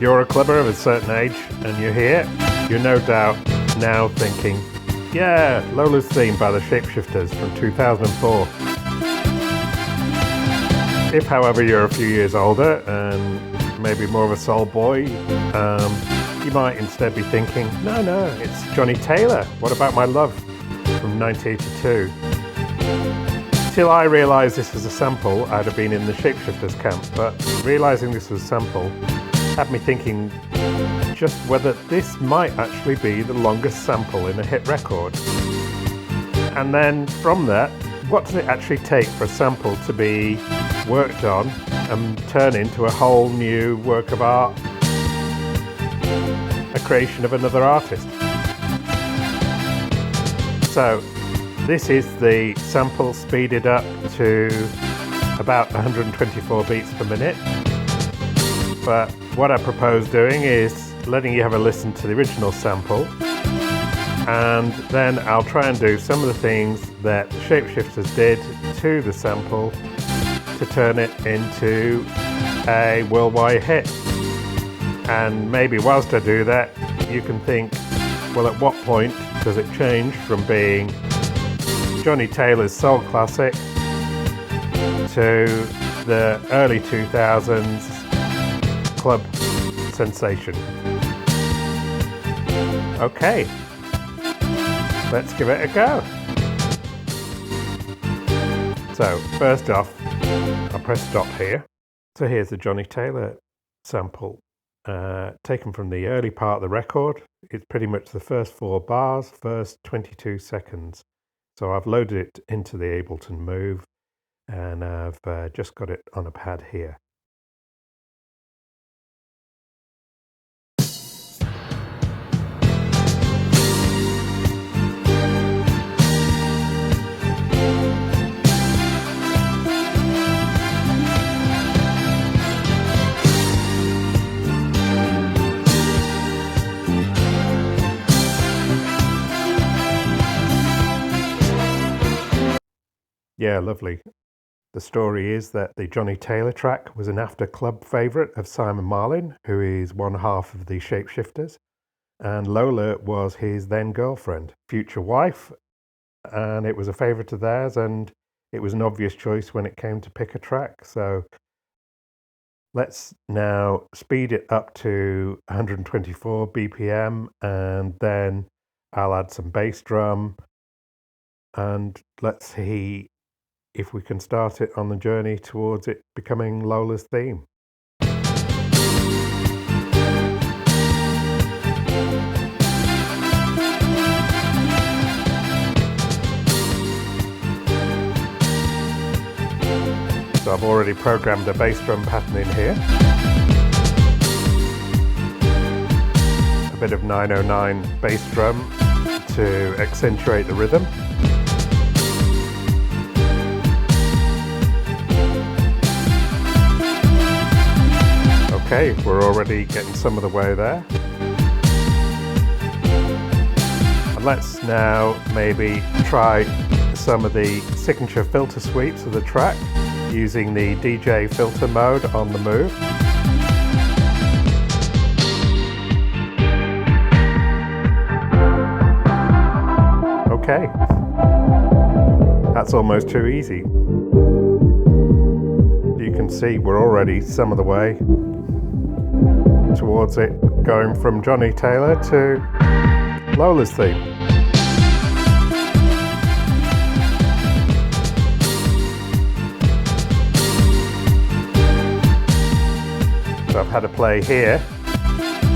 you're a clubber of a certain age and you're here, you're no doubt now thinking, yeah, Lola's theme by the Shapeshifters from 2004. If, however, you're a few years older and maybe more of a soul boy, you might instead be thinking, no, it's Johnny Taylor, What About My Love from 1982. Till I realised this was a sample, I'd have been in the Shapeshifters camp, but realising this was a sample had me thinking just whether this might actually be the longest sample in a hit record. And then from that, what does it actually take for a sample to be worked on and turn into a whole new work of art, a creation of another artist? So this is the sample speeded up to about 124 beats per minute. But what I propose doing is letting you have a listen to the original sample, and then I'll try and do some of the things that Shapeshifters did to the sample to turn it into a worldwide hit. And maybe whilst I do that, you can think, well, at what point does it change from being Johnny Taylor's soul classic to the early 2000s club sensation? Okay, let's give it a go. So first off, I'll press stop here. So here's the Johnny Taylor sample, taken from the early part of the record. It's pretty much the first 4 bars, first 22 seconds. So I've loaded it into the Ableton Move, and I've just got it on a pad here. Yeah, lovely. The story is that the Johnny Taylor track was an after-club favourite of Simon Marlin, who is one half of the Shapeshifters, and Lola was his then girlfriend, future wife, and it was a favourite of theirs, and it was an obvious choice when it came to pick a track. So let's now speed it up to 124 BPM, and then I'll add some bass drum, and let's see if we can start it on the journey towards it becoming Lola's theme. So I've already programmed a bass drum pattern in here. A bit of 909 bass drum to accentuate the rhythm. Okay, we're already getting some of the way there. And let's now maybe try some of the signature filter sweeps of the track using the DJ filter mode on the Move. Okay, that's almost too easy. You can see we're already some of the way towards it, going from Johnny Taylor to Lola's theme. So I've had a play here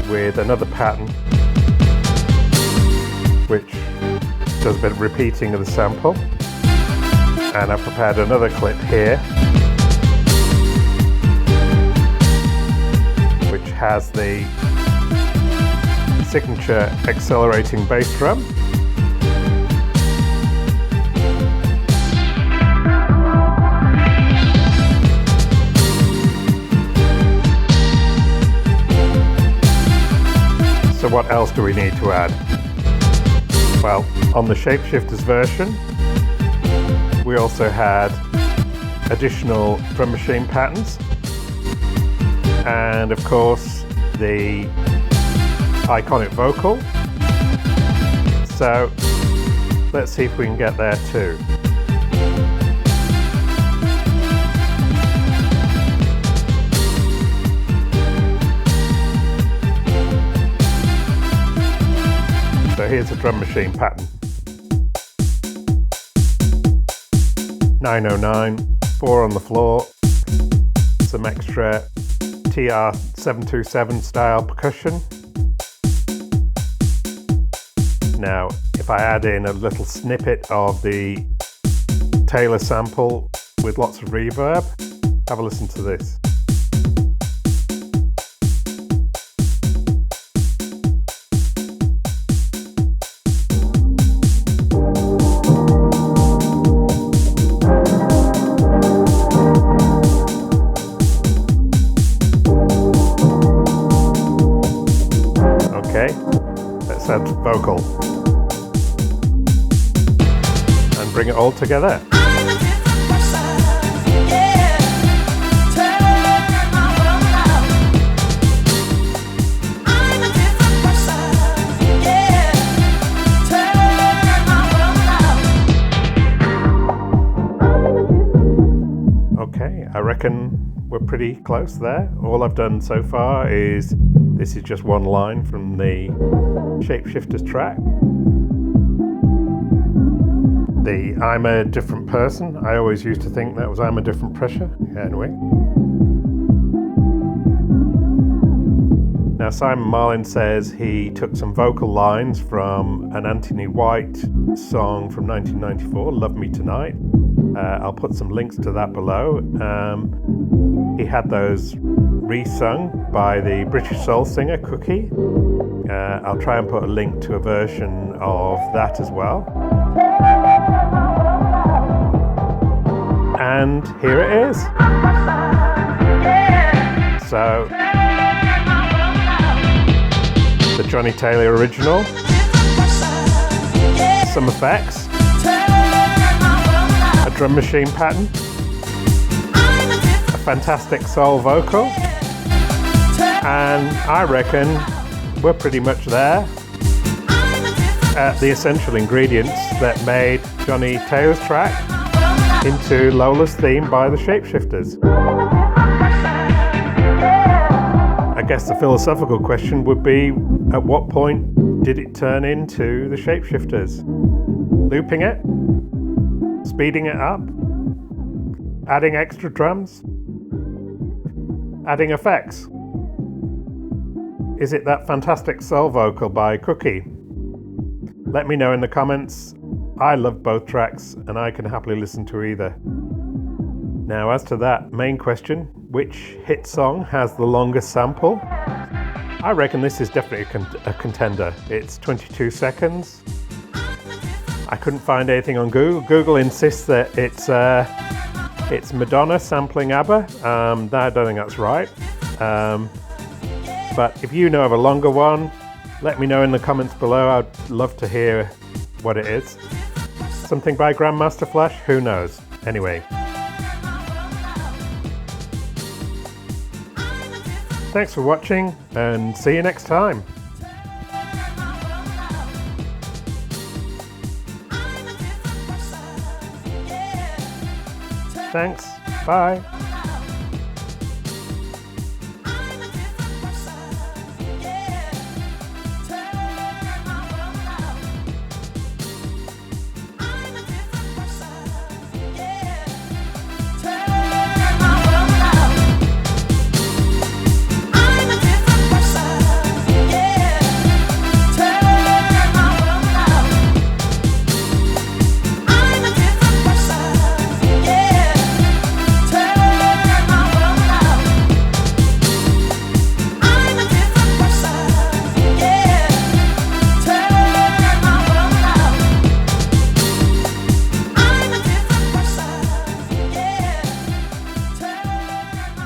with another pattern which does a bit of repeating of the sample, and I've prepared another clip here which has the signature accelerating bass drum. So what else do we need to add? Well, on the Shapeshifters version, we also had additional drum machine patterns, and of course the iconic vocal. So let's see if we can get there too. So here's a drum machine pattern. 909, 4 on the floor, some extra TR-727 style percussion. Now, if I add in a little snippet of the Taylor sample with lots of reverb, have a listen to this. Okay, let's add vocal and bring it all together. Okay, I reckon we're pretty close there. All I've done so far is, this is just one line from the Shapeshifters track. The I'm a Different Person, I always used to think that was I'm a Different Pressure. Anyway. Now Simon Marlin says he took some vocal lines from an Anthony White song from 1994, Love Me Tonight. I'll put some links to that below. He had those re-sung by the British soul singer Cookie. I'll try and put a link to a version of that as well. And here it is. So, the Johnny Taylor original, some effects, a drum machine pattern, a fantastic soul vocal, and I reckon we're pretty much there at the essential ingredients that made Johnny Taylor's track into Lola's theme by the Shapeshifters. I guess the philosophical question would be, at what point did it turn into the Shapeshifters? Looping it? Speeding it up? Adding extra drums? Adding effects? Is it that fantastic soul vocal by Cookie? Let me know in the comments. I love both tracks and I can happily listen to either. Now, as to that main question, which hit song has the longest sample? I reckon this is definitely a contender. It's 22 seconds. I couldn't find anything on Google. Google insists that it's Madonna sampling ABBA. I don't think that's right. But if you know of a longer one, let me know in the comments below. I'd love to hear what it is. Something by Grandmaster Flash? Who knows? Anyway. Thanks for watching and see you next time. Thanks. Bye.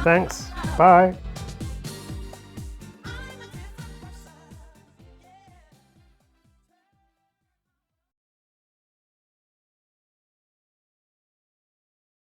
Thanks. Bye.